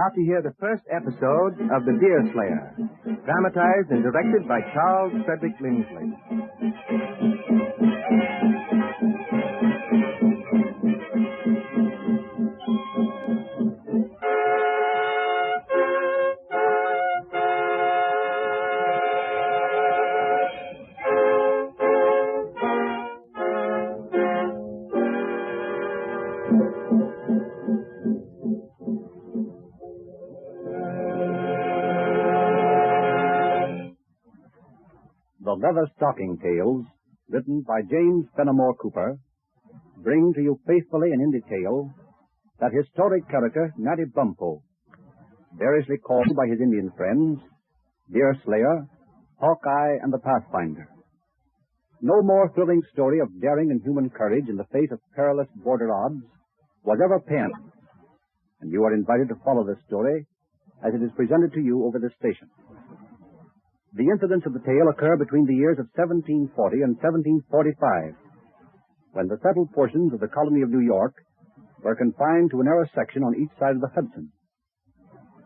about to hear the first episode of The Deerslayer, dramatized and directed by Charles Frederick Lindsley. The Leather Stocking Tales, written by James Fenimore Cooper, bring to you faithfully and in detail that historic character, Natty Bumppo, variously called by his Indian friends, Deerslayer, Hawkeye, and the Pathfinder. No more thrilling story of daring and human courage in the face of perilous border odds was ever penned, and you are invited to follow this story as it is presented to you over this station. The incidents of the tale occur between the years of 1740 and 1745, when the settled portions of the colony of New York were confined to a narrow section on each side of the Hudson.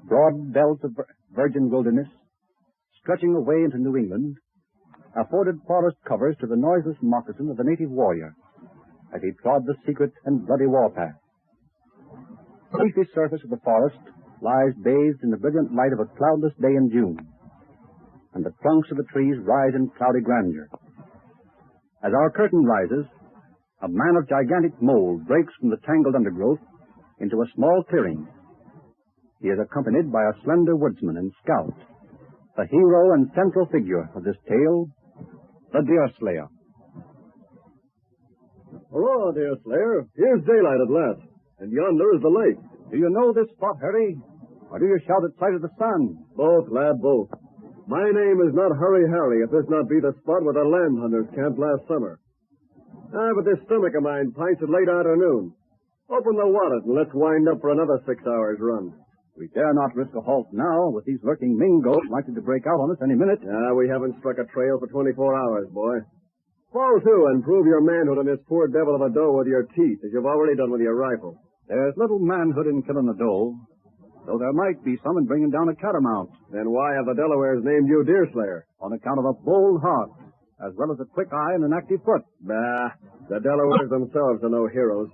Broad belts of virgin wilderness, stretching away into New England, afforded forest covers to the noiseless moccasin of the native warrior as he trod the secret and bloody warpath. The leafy surface of the forest lies bathed in the brilliant light of a cloudless day in June, and the trunks of the trees rise in cloudy grandeur. As our curtain rises, a man of gigantic mold breaks from the tangled undergrowth into a small clearing. He is accompanied by a slender woodsman and scout, the hero and central figure of this tale, the Deerslayer. Hurrah, Deerslayer. Here's daylight at last, and yonder is the lake. Do you know this spot, Harry? Or do you shout at sight of the sun? Both, lad, both. My name is not Hurry Harry if this not be the spot where the land hunters camped last summer. But this stomach of mine pints at late afternoon. Open the wallet and let's wind up for another 6 hours run. We dare not risk a halt now with these lurking Mingos likely to break out on us any minute. We haven't struck a trail for 24 hours, boy. Fall to and prove your manhood on this poor devil of a doe with your teeth, as you've already done with your rifle. There's little manhood in killing a doe, though there might be some in bringing down a catamount. Then why have the Delawares named you Deerslayer? On account of a bold heart, as well as a quick eye and an active foot. Bah, the Delawares themselves are no heroes.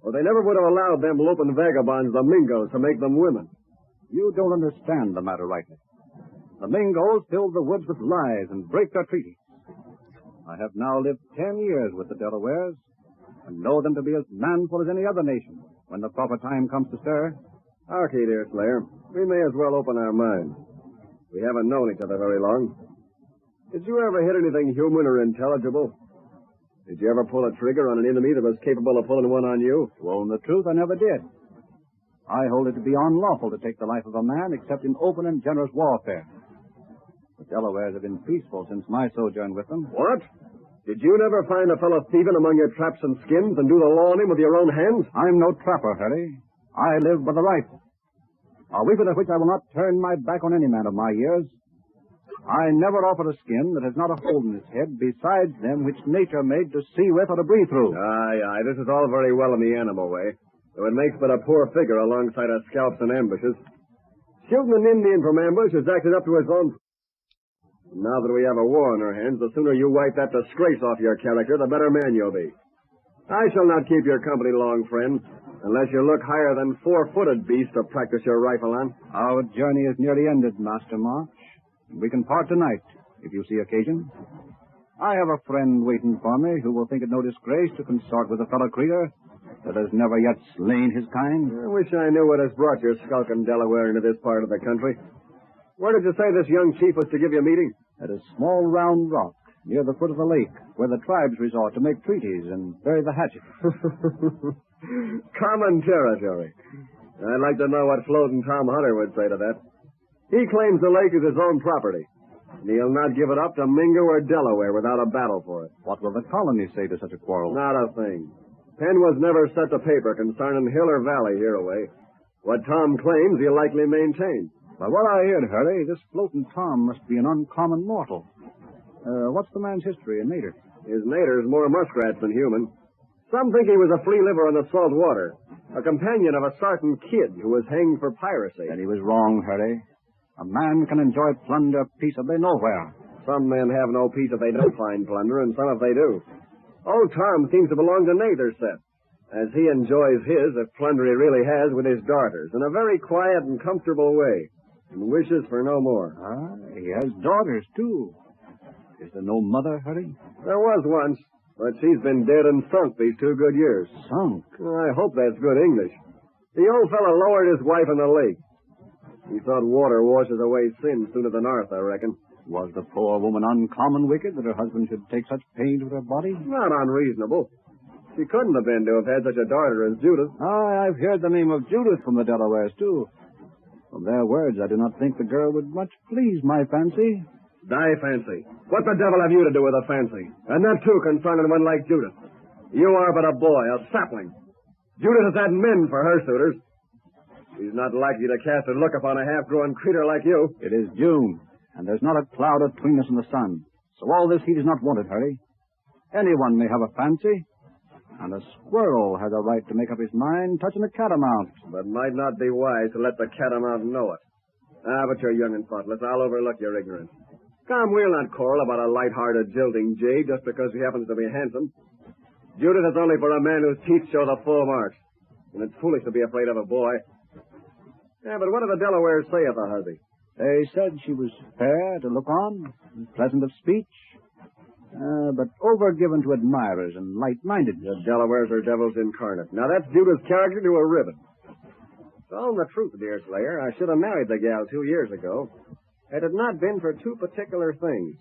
Or they never would have allowed them loping vagabonds, the Mingos, to make them women. You don't understand the matter rightly. The Mingos filled the woods with lies and break their treaties. I have now lived 10 years with the Delawares, and know them to be as manful as any other nation when the proper time comes to stir. Harkee, Deerslayer, we may as well open our minds. We haven't known each other very long. Did you ever hit anything human or intelligible? Did you ever pull a trigger on an enemy that was capable of pulling one on you? To own the truth, I never did. I hold it to be unlawful to take the life of a man except in open and generous warfare. The Delawares have been peaceful since my sojourn with them. What? Did you never find a fellow thieving among your traps and skins and do the law on him with your own hands? I'm no trapper, Harry. I live by the rifle. A weapon at which I will not turn my back on any man of my years. I never offered a skin that has not a hole in its head besides them which nature made to see with or to breathe through. Aye. This is all very well in the animal way, though it makes but a poor figure alongside of scalps and ambushes. Shooting an Indian from ambush is acting up to his own. Now that we have a war on our hands, the sooner you wipe that disgrace off your character, the better man you'll be. I shall not keep your company long, friend, unless you look higher than 4-footed beast to practice your rifle on. Our journey is nearly ended, Master March. We can part tonight, if you see occasion. I have a friend waiting for me who will think it no disgrace to consort with a fellow creature that has never yet slain his kind. I wish I knew what has brought your skulking Delaware into this part of the country. Where did you say this young chief was to give you a meeting? At a small round rock near the foot of the lake, where the tribes resort to make treaties and bury the hatchet. Common territory. I'd like to know what Floating Tom Hunter would say to that. He claims the lake is his own property, and he'll not give it up to Mingo or Delaware without a battle for it. What will the colony say to such a quarrel? Not a thing. Pen was never set to paper concerning hill or valley hereaway. What Tom claims, he'll likely maintain. By what I heard, Harry, this Floating Tom must be an uncommon mortal. What's the man's history in nature? His nader's more muskrats than human. Some think he was a flea liver in the salt water, a companion of a certain kid who was hanged for piracy. Then he was wrong, Harry. A man can enjoy plunder peaceably nowhere. Some men have no peace if they don't find plunder, and some if they do. Old Tom seems to belong to neither set, as he enjoys his, if plunder he really has, with his daughters, in a very quiet and comfortable way, and wishes for no more. Ah, he has daughters, too. Is there no mother, Harry? There was once, but she's been dead and sunk these 2 good years. Sunk? I hope that's good English. The old fellow lowered his wife in the lake. He thought water washes away sin sooner than earth, I reckon. Was the poor woman uncommon wicked that her husband should take such pains with her body? Not unreasonable. She couldn't have been to have had such a daughter as Judith. I've heard the name of Judith from the Delawares, too. From their words, I do not think the girl would much please my fancy. Thy fancy. What the devil have you to do with a fancy? And that, too, concerning one like Judith. You are but a boy, a sapling. Judith has had men for her suitors. She's not likely to cast a look upon a half-grown creature like you. It is June, and there's not a cloud between us and the sun. So all this heat is not wanted, Harry. Anyone may have a fancy, and a squirrel has a right to make up his mind touching a catamount. But might not be wise to let the catamount know it. But you're young and thoughtless. I'll overlook your ignorance. Come, we'll not quarrel about a light-hearted jilting jade just because he happens to be handsome. Judith is only for a man whose teeth show the full marks, and it's foolish to be afraid of a boy. Yeah, but what do the Delawares say of her hubby? They said she was fair to look on, pleasant of speech, but over-given to admirers and light-minded. The Delawares are devils incarnate. Now, that's Judith's character to a ribbon. Tell the truth, Deerslayer, I should have married the gal 2 years ago, had it not been for 2 particular things,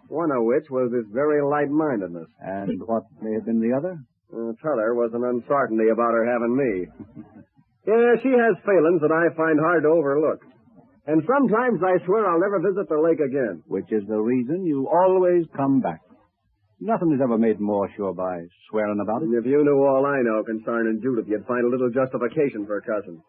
one of which was this very light-mindedness. And what may have been the other? T'other was an uncertainty about her having me. Yeah, she has failings that I find hard to overlook. And sometimes I swear I'll never visit the lake again. Which is the reason you always come back. Nothing is ever made more sure by swearing about it. If you knew all I know concerning Judith, you'd find a little justification for cussing.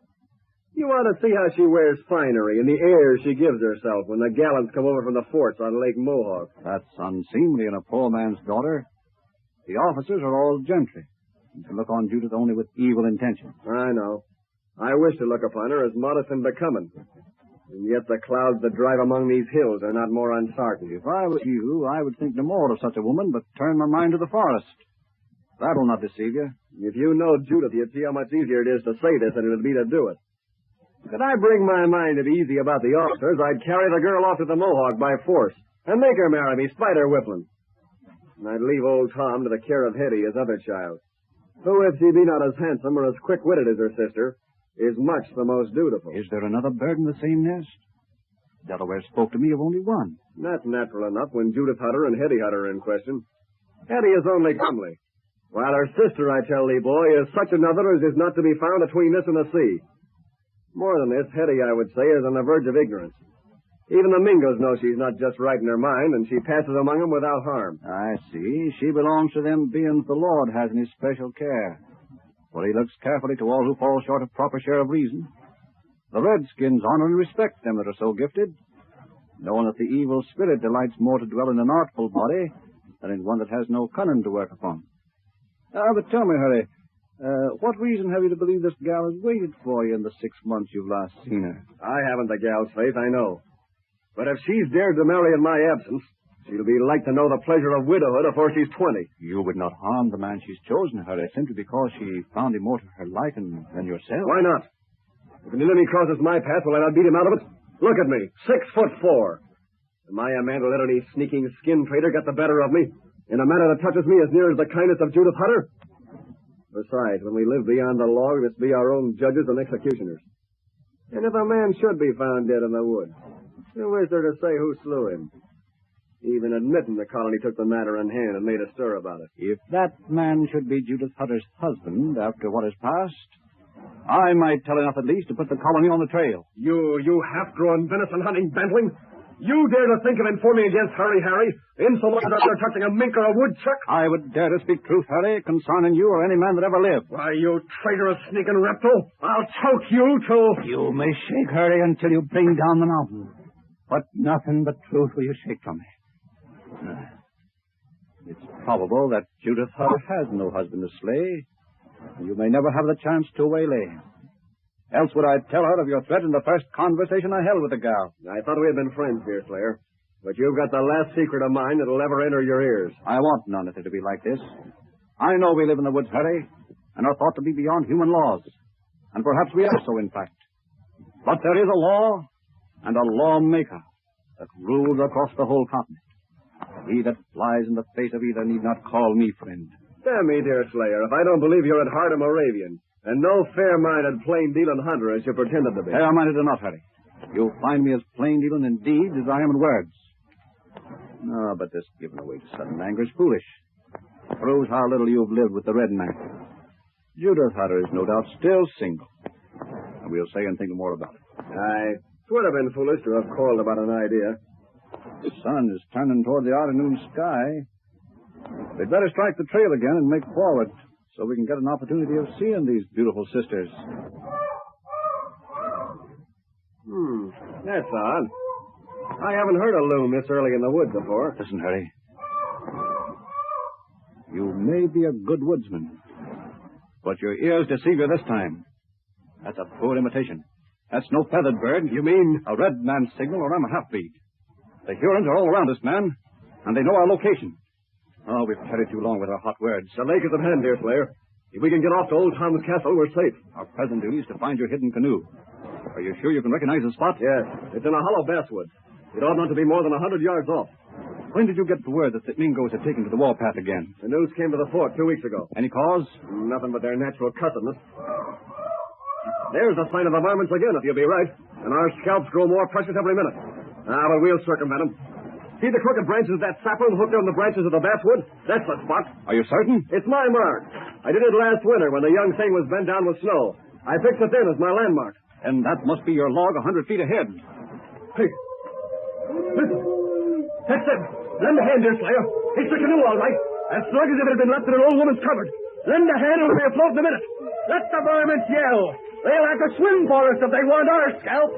You ought to see how she wears finery and the airs she gives herself when the gallants come over from the forts on Lake Mohawk. That's unseemly in a poor man's daughter. The officers are all gentry, and can look on Judith only with evil intentions. I know. I wish to look upon her as modest and becoming. And yet the clouds that drive among these hills are not more uncertain. If I was you, I would think no more of such a woman, but turn my mind to the forest. That'll not deceive you. If you know Judith, you'd see how much easier it is to say this than it would be to do it. Could I bring my mind to be easy about the officers, I'd carry the girl off to the Mohawk by force and make her marry me, spite her whiffling. And I'd leave old Tom to the care of Hetty, his other child, who, if she be not as handsome or as quick-witted as her sister, is much the most dutiful. Is there another bird in the same nest? Delaware spoke to me of only one. That's natural enough when Judith Hutter and Hetty Hutter are in question. Hetty is only comely, while her sister, I tell thee, boy, is such another as is not to be found between this and the sea. More than this, Hetty, I would say, is on the verge of ignorance. Even the Mingos know she's not just right in her mind, and she passes among them without harm. I see. She belongs to them beings the Lord has in his special care. For he looks carefully to all who fall short of proper share of reason. The redskins honor and respect them that are so gifted, knowing that the evil spirit delights more to dwell in an artful body than in one that has no cunning to work upon. But tell me, Harry, what reason have you to believe this gal has waited for you in the 6 months you've last seen her? I haven't the gal's faith, I know. But if she's dared to marry in my absence, she'll be like to know the pleasure of widowhood afore she's 20. You would not harm the man she's chosen, Harry, simply because she found him more to her liking than yourself. Why not? If an enemy crosses my path, will I not beat him out of it? Look at me, 6'4". Am I a man to let any sneaking skin trader get the better of me in a manner that touches me as near as the kindness of Judith Hutter? Besides, when we live beyond the law, we must be our own judges and executioners. And if a man should be found dead in the woods, who is there to say who slew him? Even admitting the colony took the matter in hand and made a stir about it. If that man should be Judith Hutter's husband after what has passed, I might tell enough at least to put the colony on the trail. You half-grown venison-hunting bantling! You dare to think of informing against Harry, insomuch as you're touching a mink or a woodchuck? I would dare to speak truth, Harry, concerning you or any man that ever lived. Why, you traitorous sneaking reptile, I'll choke you till... You may shake, Harry, until you bring down the mountain. But nothing but truth will you shake from me. It's probable that Judith Hutter has no husband to slay. You may never have the chance to waylay him. Else would I tell her of your threat in the first conversation I held with the gal. I thought we had been friends, Deerslayer. But you've got the last secret of mine that'll ever enter your ears. I want none of it to be like this. I know we live in the woods, Harry, and are thought to be beyond human laws. And perhaps we are so, in fact. But there is a law and a lawmaker that rules across the whole continent. He that flies in the face of either need not call me friend. Damn me, Deerslayer, if I don't believe you're at heart a Moravian, and no fair-minded, plain-dealing hunter as you pretended to be. Fair-minded or not, Harry. You'll find me as plain-dealing in deeds as I am in words. No, but this giving away to sudden anger is foolish. Proves how little you've lived with the red man. Judith Hutter is no doubt still single. And we'll say and think more about it. Aye. It would have been foolish to have called about an idea. The sun is turning toward the afternoon sky. We'd better strike the trail again and make forward so we can get an opportunity of seeing these beautiful sisters. That's odd. I haven't heard a loon this early in the woods before. Listen, Harry. You may be a good woodsman, but your ears deceive you this time. That's a poor imitation. That's no feathered bird. You mean? A red man's signal, or I'm a half-breed. The Hurons are all around us, man, and they know our location. Oh, we've carried too long with our hot words. The lake is at hand, Deerslayer. If we can get off to Old Tom's castle, we're safe. Our present duty is to find your hidden canoe. Are you sure you can recognize the spot? Yes. It's in a hollow basswood. It ought not to be more than 100 yards off. When did you get the word that the Mingos had taken to the warpath again? The news came to the fort 2 weeks ago. Any cause? Nothing but their natural cussedness. There's a sign of the varmints again, if you'll be right. And our scalps grow more precious every minute. But we'll circumvent them. See the crooked branches of that sapling hooked on the branches of the basswood? That's the spot. Are you certain? It's my mark. I did it last winter when the young thing was bent down with snow. I fixed it then as my landmark. And that must be your log 100 feet ahead. Hey. Listen. That's it. Lend a hand, Deerslayer. It's the canoe, all right. As snug as if it had been left in an old woman's cupboard. Lend a hand, it'll be afloat in a minute. Let the varmints yell. They'll have to swim for us if they want our scalp.